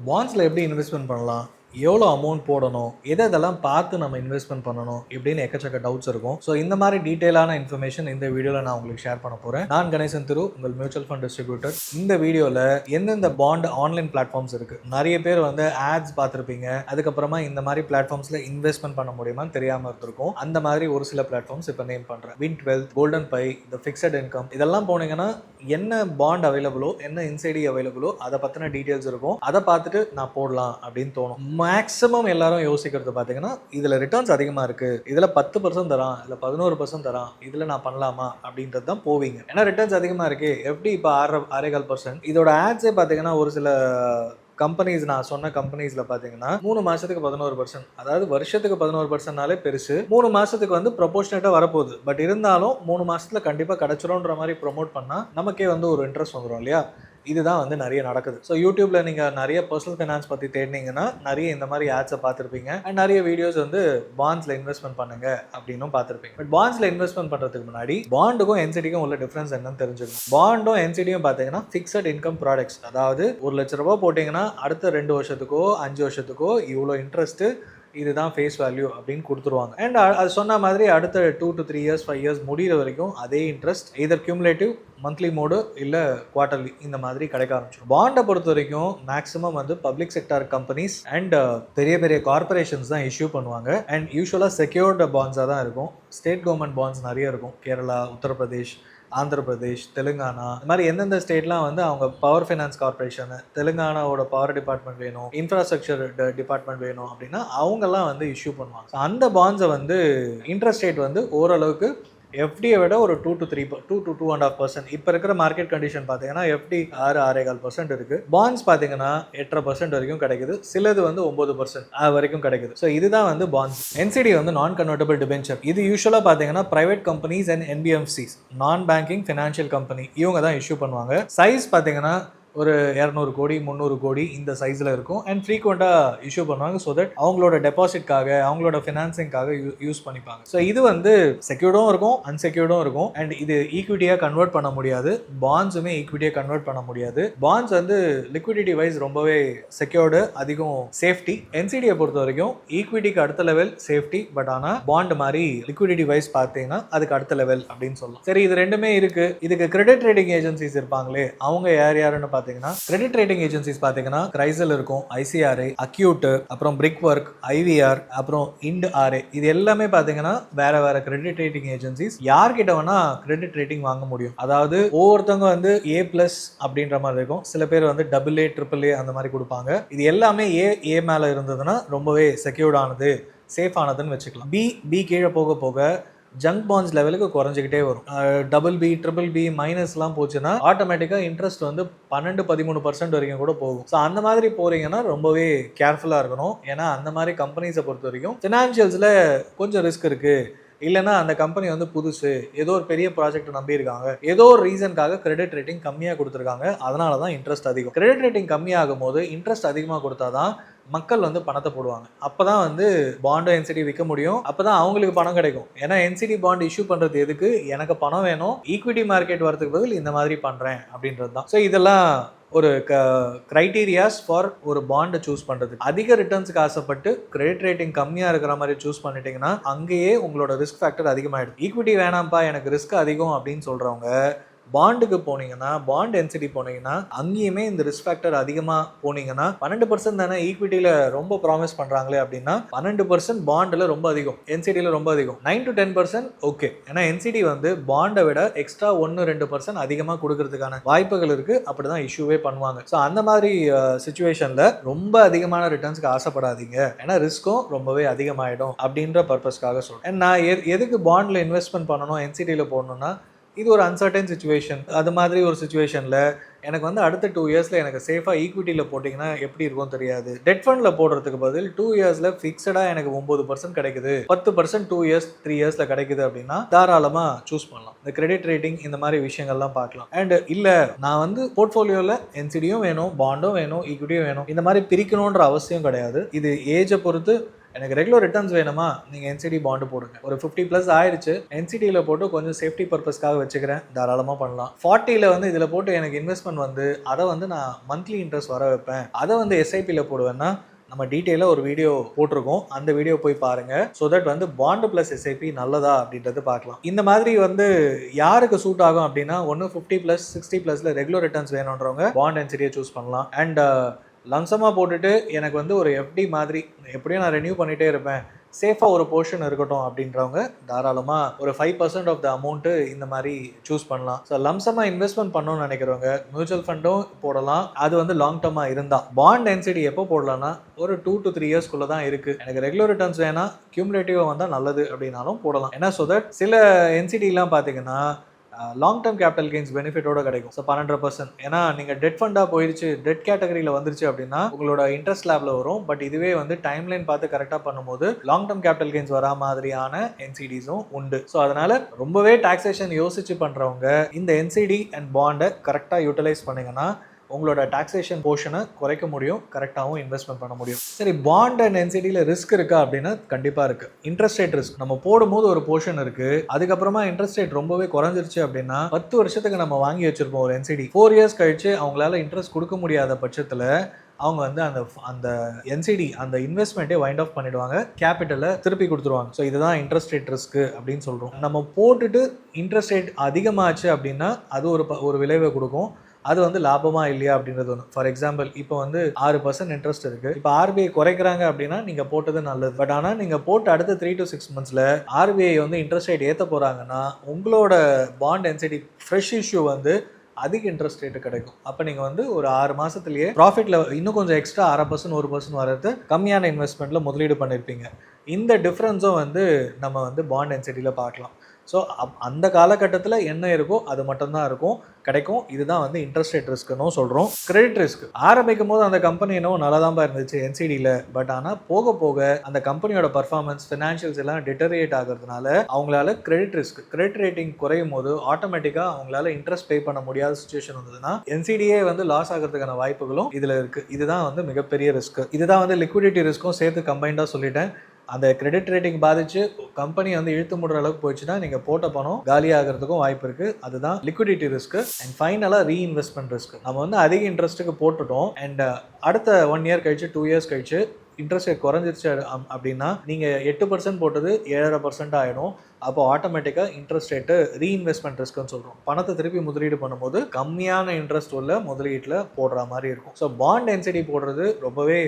பாண்ட்ஸில் எப்படி இன்வெஸ்ட்மெண்ட் பண்ணலாம், எவ்வளோ அமௌண்ட் போடணும், எதெல்லாம் பார்த்து நம்ம இன்வெஸ்ட்மெண்ட் பண்ணணும் இப்படின்னு எக்கச்சக்க டவுட்ஸ் இருக்கும். ஸோ இந்த மாதிரி டீட்டெயிலான இன்ஃபர்மேஷன் இந்த வீடியோவில் நான் உங்களுக்கு ஷேர் பண்ண போகிறேன். நான் கணேசன் திரு, உங்கள் மியூச்சுவல் ஃபண்ட் டிஸ்ட்ரிபியூட்டர். இந்த வீடியோவில் எந்தெந்த பாண்ட் ஆன்லைன் பிளாட்ஃபார்ம்ஸ் இருக்குது, நிறைய பேர் வந்து ஆட்ஸ் பார்த்துருப்பீங்க, அதுக்கப்புறமா இந்த மாதிரி பிளாட்ஃபார்ம்ஸில் இன்வெஸ்ட்மெண்ட் பண்ண முடியுமான்னு தெரியாமல் இருந்திருக்கும். அந்த மாதிரி ஒரு சில பிளாட்ஃபார்ம்ஸ் இப்போ நேம் பண்ணுறேன். Win12, கோல்டன் பை, இந்த ஃபிக்ஸட் இன்கம், இதெல்லாம் போனீங்கன்னா என்ன பாண்ட் அவைலபிளோ, என்ன இன்சைடி அவைலபிளோ அதை பற்றின டீட்டெயில்ஸ் இருக்கும். அதை பார்த்துட்டு நான் போடலாம் அப்படின்னு தோணும். மேக்ஸிமம் எல்லாரும் யோசிக்கிறது பார்த்தீங்கன்னா, இதில் ரிட்டர்ன்ஸ் அதிகமாக இருக்குது, இதில் 10% தரான், இல்லை 11% தரான், இதில் நான் பண்ணலாமா அப்படின்றது தான் போவீங்க. ஏன்னா ரிட்டர்ன்ஸ் அதிகமாக இருக்குது, எப்படி இப்போ 6.25%. இதோட ஆட்ஸே பார்த்தீங்கன்னா ஒரு சில கம்பெனிஸ், நான் சொன்ன கம்பெனிஸில் பார்த்தீங்கன்னா 3 மாதத்துக்கு 11%, அதாவது வருஷத்துக்கு 11%னாலே பெருசு. 3 மாதத்துக்கு வந்து ப்ரொபோஷனேட்டாக வரப்போகுது. பட் இருந்தாலும் 3 மாதத்தில் கண்டிப்பாக கிடச்சிரும்ன்ற மாதிரி ப்ரொமோட் பண்ணால் நமக்கே வந்து ஒரு இன்ட்ரெஸ்ட் வந்துடும் இல்லையா? இதுதான் வந்து நிறைய நடக்குது. ஸோ யூடியூப்பில் நீங்கள் நிறைய பர்சனல் ஃபைனான்ஸ் பற்றி தேடினீங்கன்னா நிறைய இந்த மாதிரி ஆட்ஸை பார்த்துருப்பீங்க. அண்ட் நிறைய வீடியோஸ் வந்து பாண்ட்ஸில் இன்வெஸ்ட்மெண்ட் பண்ணுங்க அப்படின்னும் பார்த்துருப்பீங்க. பட் பாண்ட்ஸில் இன்வெஸ்ட்மெண்ட் பண்ணுறதுக்கு முன்னாடி பாண்டுக்கும் என்சிடிக்கும் உள்ள டிஃப்ரென்ஸ் என்னன்னு தெரிஞ்சுக்கணும். பாண்டும் என்சிடியும் பார்த்தீங்கன்னா ஃபிக்ஸட் இன்கம் ப்ராடக்ட்ஸ். அதாவது 1 லட்ச ரூபா போட்டிங்கன்னா அடுத்த 2 வருஷத்துக்கோ 5 வருஷத்துக்கோ இவ்வளோ இன்ட்ரெஸ்ட்டு, இதுதான் ஃபேஸ் வேல்யூ அப்படின்னு கொடுத்துருவாங்க. அண்ட் அது சொன்ன மாதிரி அடுத்த 2 to 3 years 5 years முடிகிற வரைக்கும் அதே interest either cumulative, monthly mode, இல்லை குவார்டர்லி, இந்த மாதிரி கிடைக்க ஆரம்பிச்சிடும். பாண்டை பொறுத்த வரைக்கும் மேக்ஸிமம் வந்து பப்ளிக் செக்டார் கம்பெனிஸ் அண்ட் பெரிய பெரிய கார்பரேஷன்ஸ் தான் இஷ்யூ பண்ணுவாங்க. அண்ட் யூஸ்வலாக செக்யூர்டு பாண்ட்ஸாக தான் இருக்கும். ஸ்டேட் கவர்மெண்ட் பாண்ட்ஸ் நிறைய இருக்கும். கேரளா, உத்தரப்பிரதேஷ், ஆந்திர பிரதேஷ், தெலுங்கானா, இந்த மாதிரி எந்தெந்த ஸ்டேட்லாம் வந்து அவங்க பவர் ஃபைனான்ஸ் கார்பரேஷன், தெலுங்கானாவோட பவர் டிபார்ட்மெண்ட் வேணும், இன்ஃப்ராஸ்ட்ரக்சர் டிபார்ட்மெண்ட் வேணும் அப்படின்னா அவங்கெல்லாம் வந்து இஷ்யூ பண்ணுவாங்க. அந்த பாண்ட்ஸை வந்து இன்ட்ரெஸ்ட் ரேட் வந்து ஓரளவுக்கு எஃப்டியை விட ஒரு 2 to 2.5%. இப்போ இருக்கிற மார்க்கெட் கண்டிஷன் பார்த்தீங்கன்னா எஃப்டி 6.25% இருக்குது. பாண்ட்ஸ் பார்த்தீங்கன்னா 8.5% வரைக்கும் கிடைக்குது. சிலது வந்து 9% வரைக்கும் கிடைக்குது. ஸோ இதுதான் வந்து பாண்ட்ஸ். என்சிடி வந்து நான் கன்வெர்ட்டபிள் டிபென்ச்சர். இது யூஸ்வலாக பார்த்தீங்கன்னா பிரைவேட் கம்பெனிஸ் அண்ட் என்பிஎஃப்சிஸ், நான் பேங்கிங் ஃபினான்ஷியல் கம்பெனி, இவங்க தான் இஷ்யூ பண்ணுவாங்க. சைஸ் பார்த்தீங்கன்னா ஒரு 200 கோடி 300 கோடி இந்த சைஸில் இருக்கும். அண்ட் ஃப்ரீக்வெண்ட்டாக இஷ்யூ பண்ணுவாங்க. ஸோ தட் அவங்களோட டெபாசிட்காக, அவங்களோட ஃபினான்சிங்காக யூஸ் பண்ணிப்பாங்க. ஸோ இது வந்து செக்யூர்டும் இருக்கும், அன்செக்யூர்டும் இருக்கும். அண்ட் இது ஈக்விட்டியாக கன்வெர்ட் பண்ண முடியாது. பாண்ட்ஸுமே ஈக்விட்டியாக கன்வெர்ட் பண்ண முடியாது. பாண்ட்ஸ் வந்து லிக்விடிட்டி வைஸ் ரொம்பவே செக்யூர்டு, அதிகம் சேஃப்டி. என்சிடியை பொறுத்த வரைக்கும் ஈக்விட்டிக்கு அடுத்த லெவல் சேஃப்டி. பட் ஆனால் பாண்ட் மாதிரி லிக்விடிட்டி வைஸ் பார்த்தீங்கன்னா அதுக்கு அடுத்த லெவல் அப்படின்னு சொல்லலாம். சரி, இது ரெண்டுமே இருக்கு. இதுக்கு கிரெடிட் ரேட்டிங் ஏஜென்சிஸ் இருப்பாங்களே, அவங்க யாருன்னு கிரெடிட் ரேட்டிங் ஏஜென்சிஸ் பாத்தீங்கன்னா கிரைசல் இருக்கும், ஐசிஆர்ஐ, அக்யூட், அப்புறம் பிரிக் ஒர்க், ஐவிஆர், அப்புறம் இண்ட் ஆர்ஏ. இது எல்லாமே பாத்தீங்கன்னா வேற வேற கிரெடிட் ரேட்டிங் ஏஜென்சிஸ். யார்கிட்ட வேணா கிரெடிட் ரேட்டிங் வாங்க முடியும். அதாவது ஒவ்வொருத்தவங்க வந்து A+ அப்படின்ற மாதிரி இருக்கும். சில பேர் வந்து AA, AAA அந்த மாதிரி கொடுப்பாங்க. இது எல்லாமே ஏ மேல இருந்ததுன்னா ரொம்பவே செக்யூர்ட் ஆனது, சேஃப் ஆனதுன்னு வச்சுக்கலாம். பி கீழே போக போக ஜங்க் பாண்ட்ஸ் லெவலுக்கு குறைஞ்சிக்கிட்டே வரும். BB, BBB மைனஸ்லாம் போச்சுன்னா ஆட்டோமேட்டிக்காக இன்ட்ரெஸ்ட் வந்து 12-13% வரைக்கும் கூட போகும். ஸோ அந்த மாதிரி போறீங்கன்னா ரொம்பவே கேர்ஃபுல்லாக இருக்கணும். ஏன்னா அந்த மாதிரி கம்பெனிஸை பொறுத்த வரைக்கும் ஃபினான்ஷியல்ஸில் கொஞ்சம் ரிஸ்க் இருக்குது. இல்லைன்னா அந்த கம்பெனி வந்து புதுசு, ஏதோ ஒரு பெரிய ப்ராஜெக்ட் நம்பியிருக்காங்க, ஏதோ ஒரு ரீசனுக்காக கிரெடிட் ரேட்டிங் கம்மியாக கொடுத்துருக்காங்க, அதனால தான் இன்ட்ரெஸ்ட் அதிகம். கிரெடிட் ரேட்டிங் கம்மியாகும் போது இன்ட்ரெஸ்ட் அதிகமாக கொடுத்தா தான் மக்கள் வந்து பணத்தை போடுவாங்க. அப்பதான் வந்து பாண்டோ என்சிடி விற்க முடியும். அப்பதான் அவங்களுக்கு பணம் கிடைக்கும். ஏன்னா என்சிடி பாண்ட் இஷ்யூ பண்றது எதுக்கு? எனக்கு பணம் வேணும், ஈக்விட்டி மார்க்கெட் வரதுக்கு பதில் இந்த மாதிரி பண்றேன் அப்படின்றது தான். ஸோ இதெல்லாம் ஒரு கிரைட்டீரியாஸ் ஃபார் ஒரு பாண்டை சூஸ் பண்ணுறது. அதிக ரிட்டர்ன்ஸுக்கு ஆசைப்பட்டு கிரெடிட் ரேட்டிங் கம்மியாக இருக்கிற மாதிரி சூஸ் பண்ணிட்டீங்கன்னா அங்கேயே உங்களோட ரிஸ்க் ஃபேக்டர் அதிகமாகிடும். ஈக்விட்டி வேணாம்ப்பா, எனக்கு ரிஸ்க் அதிகம் அப்படின்னு சொல்கிறவங்க பாண்டுக்கு போனீங்கன்னா, பாண்ட் என்சிடி போனீங்கன்னா அங்கேயுமே இந்த ரிஸ்க் ஃபேக்டர் அதிகமாக போனீங்கன்னா 12% தானே ஈக்விட்டியில் ரொம்ப ப்ராமிஸ் பண்ணுறாங்களே அப்படின்னா 12% பாண்டில் ரொம்ப அதிகம், என்சிடியில் ரொம்ப அதிகம். 9 to 10% ஓகே. ஏன்னா என்சிடி வந்து பாண்டை விட எக்ஸ்ட்ரா 1-2% அதிகமாக கொடுக்கறதுக்கான வாய்ப்புகள் இருக்குது. அப்படி தான் இஷ்யூவே பண்ணுவாங்க. ஸோ அந்த மாதிரி சுச்சுவேஷனில் ரொம்ப அதிகமான ரிட்டர்ன்ஸ்க்கு ஆசைப்படாதீங்க. ஏன்னா ரிஸ்க்கும் ரொம்பவே அதிகமாகிடும் அப்படின்ற பர்பஸ்க்காக சொல்கிறேன். நான் எதுக்கு பாண்டில் இன்வெஸ்ட்மெண்ட் பண்ணணும், என்சிடியில் போடணும்னா இது ஒரு அன்சர்டன் சுச்சுவேஷன். அது மாதிரி ஒரு சுச்சுவேஷனில் எனக்கு வந்து அடுத்த 2 இயர்ஸில் எனக்கு சேஃபாக ஈக்விட்டியில் போட்டிங்கன்னா எப்படி இருக்கும் தெரியாது. டெட் ஃபண்டில் போடுறதுக்கு பதில் 2 இயர்ஸில் ஃபிக்ஸடாக எனக்கு 9% கிடைக்குது, 10% 2 இயர்ஸ் 3 இயர்ஸில் கிடைக்குது அப்படின்னா தாராளமாக சூஸ் பண்ணலாம். இந்த கிரெடிட் ரேட்டிங் இந்த மாதிரி விஷயங்கள்லாம் பார்க்கலாம். அண்ட் இல்லை நான் வந்து போர்ட்ஃபோலியோவில் என்சிடியும் வேணும், பாண்டும் வேணும், ஈக்விட்டியும் வேணும், இந்த மாதிரி பிரிக்கணுன்ற அவசியம் கிடையாது. இது ஏஜை பொறுத்து எனக்கு ரெகுலர் ரிட்டர்ன்ஸ் வேணுமா, நீங்கள் என்சிடி பாண்டு போடுங்க. ஒரு 50+ ஆயிடுச்சு, என்சிடியில் போட்டு கொஞ்சம் சேஃப்டி பர்பஸ்க்காக வச்சுக்கிறேன், தாராளமாக பண்ணலாம். 40ல் வந்து இதில் போட்டு எனக்கு இன்வெஸ்ட்மெண்ட் வந்து அதை வந்து நான் மந்த்லி இன்ட்ரெஸ்ட் வர வைப்பேன், அதை வந்து எஸ்ஐபியில் போடுவேன்னா நம்ம டீட்டெயிலாக ஒரு வீடியோ போட்டிருக்கோம், அந்த வீடியோ போய் பாருங்க. ஸோ தட் வந்து பாண்டு ப்ளஸ் எஸ்ஐபி நல்லதா அப்படின்றது பார்க்கலாம். இந்த மாதிரி வந்து யாருக்கு சூட் ஆகும் அப்படின்னா, ஒன்று 50+, 60+ல ரெகுலர் ரிட்டர்ன்ஸ் வேணுன்றவங்க பாண்ட் என்சிடியை சூஸ் பண்ணலாம். அண்ட் லம்சமாக போட்டுட்டு எனக்கு வந்து ஒரு எஃப்டி மாதிரி எப்படியும் நான் ரெனியூ பண்ணிகிட்டே இருப்பேன், சேஃபாக ஒரு போர்ஷன் இருக்கட்டும் அப்படின்றவங்க தாராளமாக ஒரு 5% ஆஃப் த அமௌண்ட்டு இந்த மாதிரி சூஸ் பண்ணலாம். ஸோ லம்சமாக இன்வெஸ்ட்மெண்ட் பண்ணணும்னு நினைக்கிறவங்க மியூச்சுவல் ஃபண்டும் போடலாம். அது வந்து லாங் டர்மாக இருந்தால் பாண்ட் என்சிடி எப்போ போடலாம்னா ஒரு 2 to 3 இயர்ஸ்க்குள்ளே தான் இருக்குது. எனக்கு ரெகுலர் ரிட்டர்ன்ஸ் வேணால் கியூமுலேட்டிவாக வந்தால் நல்லது அப்படின்னாலும் போடலாம். ஏன்னா ஸோ தட் சில என்சிடிலாம் பார்த்தீங்கன்னா லாங் டர்ம் கேபிட்டல் கெயின்ஸ் பெனிஃபிட்டோட கிடைக்கும். ஸோ 12%. ஏன்னா நீங்கள் டெட் ஃபண்டாக போயிடுச்சு, டெட் கேட்டகரியில் வந்துருச்சு அப்படின்னா உங்களோட இன்ட்ரெஸ்ட் லேபில் வரும். பட் இதுவே வந்து டைம்லைன் பார்த்து கரெக்டாக பண்ணும்போது லாங் டர்ம் கேபிட்டல் கெயின்ஸ் வரா மாதிரியான என்சிடிஸும் உண்டு. ஸோ அதனால ரொம்பவே டாக்ஸேஷன் யோசிச்சு பண்ணுறவங்க இந்த என்சிடி அண்ட் பாண்டை கரெக்டாக யூட்டிலைஸ் பண்ணிங்கன்னா உங்களோட டாக்ஸேஷன் போர்ஷனை குறைக்க முடியும், கரெக்டாகவும் இன்வெஸ்ட்மெண்ட் பண்ண முடியும். சரி, பாண்ட் அண்ட் என்சிடியில் ரிஸ்க் இருக்கா அப்படின்னா கண்டிப்பாக இருக்குது. இன்ட்ரெஸ்ட் ரேட் ரிஸ்க் நம்ம போடும்போது ஒரு போர்ஷன் இருக்குது, அதுக்கப்புறமா இன்ட்ரெஸ்ட் ரேட் ரொம்பவே குறைஞ்சிருச்சு அப்படின்னா 10 வருஷத்துக்கு நம்ம வாங்கி வச்சிருப்போம் ஒரு என்சிடி, 4 இயர்ஸ் கழிச்சு அவங்களால இன்ட்ரெஸ்ட் கொடுக்க முடியாத பட்சத்தில் அவங்க வந்து அந்த என்சிடி அந்த இன்வெஸ்ட்மெண்ட்டே வைண்ட் ஆஃப் பண்ணிடுவாங்க, கேபிட்டலை திருப்பி கொடுத்துருவாங்க. ஸோ இதுதான் இன்ட்ரெஸ்ட் ரேட் ரிஸ்க் அப்படின்னு சொல்கிறோம். நம்ம போட்டுட்டு இன்ட்ரெஸ்ட் ரேட் அதிகமாச்சு அப்படின்னா அது ஒரு விளைவை கொடுக்கும். அது வந்து லாபமா இல்லையா அப்படின்றது ஒன்று. ஃபார் எக்ஸாம்பிள் இப்போ வந்து 6% இன்ட்ரெஸ்ட் இருக்குது, இப்போ ஆர்பிஐ குறைக்கிறாங்க அப்படின்னா நீங்கள் போட்டது நல்லது. பட் ஆனால் நீங்கள் போட்டு அடுத்த 3 to 6 monthsல ஆர்பிஐ வந்து இன்ட்ரெஸ்ட் ரேட் ஏற்ற போகிறாங்கன்னா உங்களோட பாண்ட் என்சிடி ஃப்ரெஷ் இஷ்யூ வந்து அதிக இன்ட்ரெஸ்ட் ரேட்டு கிடைக்கும். அப்போ நீங்கள் வந்து ஒரு 6 மாதத்துலேயே ப்ராஃபிட்டில் இன்னும் கொஞ்சம் எக்ஸ்ட்ரா 1/2% 1% வர்றது கம்மியான இன்வெஸ்ட்மெண்ட்டில் முதலீடு பண்ணியிருப்பீங்க. இந்த டிஃப்ரென்ஸும் வந்து நம்ம வந்து பாண்ட் என்சிடியில் பார்க்கலாம். ஸோ அந்த காலகட்டத்தில் என்ன இருக்கோ அது மட்டும்தான் கிடைக்கும். இதுதான் வந்து இன்ட்ரெஸ்ட் ரேட் ரிஸ்க்குன்னு சொல்கிறோம். கிரெடிட் ரிஸ்க் ஆரம்பிக்கும் போது அந்த கம்பெனி என்னவோ நல்லா தான் இருந்துச்சு என்சிடியில், பட் ஆனால் போக போக அந்த கம்பெனியோட பர்ஃபார்மன்ஸ் ஃபினான்ஷியல்ஸ் எல்லாம் டிட்டரியேட் ஆகிறதுனால அவங்களால கிரெடிட் ரேட்டிங் குறையும் போது ஆட்டோமேட்டிக்காக அவங்களால இன்ட்ரெஸ்ட் பே பண்ண முடியாத சுச்சுவேஷன் வந்ததுன்னா என்சிடியே வந்து லாஸ் ஆகிறதுக்கான வாய்ப்புகளும் இதில் இருக்குது. இதுதான் வந்து மிகப்பெரிய ரிஸ்க். இதுதான் வந்து லிக்விடிட்டி ரிஸ்க்கும் சேர்த்து கம்பைண்டாக சொல்லிட்டேன். அந்த கிரெடிட் ரேட்டிங் பாதிச்சு கம்பெனி வந்து இழுத்து முடுற அளவுக்கு போயிடுச்சுன்னா நீங்கள் போட்ட பணம் காலி ஆகிறதுக்கும் வாய்ப்பு இருக்குது. அதுதான் லிக்விடிட்டி ரிஸ்க். அண்ட் ஃபைனலாக ரீஇன்வெஸ்ட்மெண்ட் ரிஸ்க். நம்ம வந்து அதிக இன்ட்ரெஸ்ட்டுக்கு போட்டுட்டோம் அண்ட் அடுத்த 1 year கழிச்சு 2 years கழிச்சு இன்ட்ரெஸ்ட் ரேட் குறைஞ்சிருச்சு அப்படின்னா நீங்கள் 8% போட்டது 7.5% ஆகிடும். அப்போ ஆட்டோமேட்டிக்காக இன்ட்ரெஸ்ட் ரேட்டு ரீஇன்வெஸ்ட்மெண்ட் ரிஸ்க்குன்னு சொல்கிறோம். பணத்தை திருப்பி முதலீடு பண்ணும்போது கம்மியான இன்ட்ரெஸ்ட் உள்ள முதலீட்டில் போடுற மாதிரி இருக்கும். ஸோ பாண்ட் என்சிடி போடுறது ரொம்பவே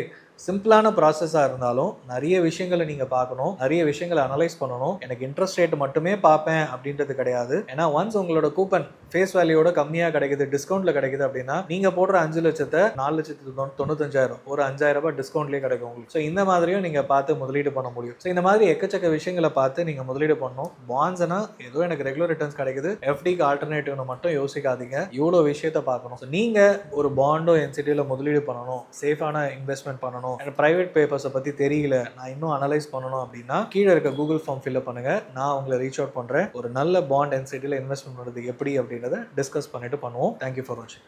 சிம்பிளான ப்ராசஸாக இருந்தாலும் நிறைய விஷயங்களை நீங்கள் பார்க்கணும், நிறைய விஷயங்களை அனலைஸ் பண்ணணும். எனக்கு இன்ட்ரெஸ்ட் ரேட் மட்டுமே பார்ப்பேன் அப்படின்றது கிடையாது. ஏன்னா ஒன்ஸ் உங்களோட கூப்பன் ஃபேஸ் வேல்யூட கம்மியாக கிடைக்குது, டிஸ்கவுண்ட்டில் கிடைக்குது அப்படின்னா நீங்கள் போடுற 5 லட்சத்தை 4,95,000 ஒரு 5,000 ரூபாய் டிஸ்கவுண்ட்லேயே கிடைக்கும் உங்களுக்கு. ஸோ இந்த மாதிரியும் நீங்கள் பார்த்து முதலீடு பண்ண முடியும். ஸோ இந்த மாதிரி எக்கச்சக்க விஷயங்களை பார்த்து நீங்கள் முதலீடு பண்ணணும். பாண்ட்ஸ்னா ஏதோ எனக்கு ரெகுலர் ரிட்டர்ன்ஸ் கிடைக்குது, எஃப்டிக்கு ஆல்டர்னேட்டிவ்னு மட்டும் யோசிக்காதீங்க, இவ்வளோ விஷயத்தை பார்க்கணும். ஸோ நீங்கள் ஒரு பாண்டோ என்சிடியில் முதலீடு பண்ணணும், சேஃபான இன்வெஸ்ட்மெண்ட் பண்ணணும், எனக்கு பிரைவேட் பேப்பர்ஸை பற்றி தெரியல, நான் இன்னும் அனலைஸ் பண்ணணும் அப்படின்னா கீழே இருக்க கூகுள் ஃபார்ம் ஃபில்அப் பண்ணுங்கள், நான் உங்களை ரீச் அவுட் பண்ணுறேன். ஒரு நல்ல பாண்ட் என்சிடியில் இன்வெஸ்ட்மெண்ட் பண்ணுறது எப்படி அப்படின்றத டிஸ்கஸ் பண்ணிட்டு பண்ணுவோம். தேங்க்யூ ஃபார் வாட்சிங்.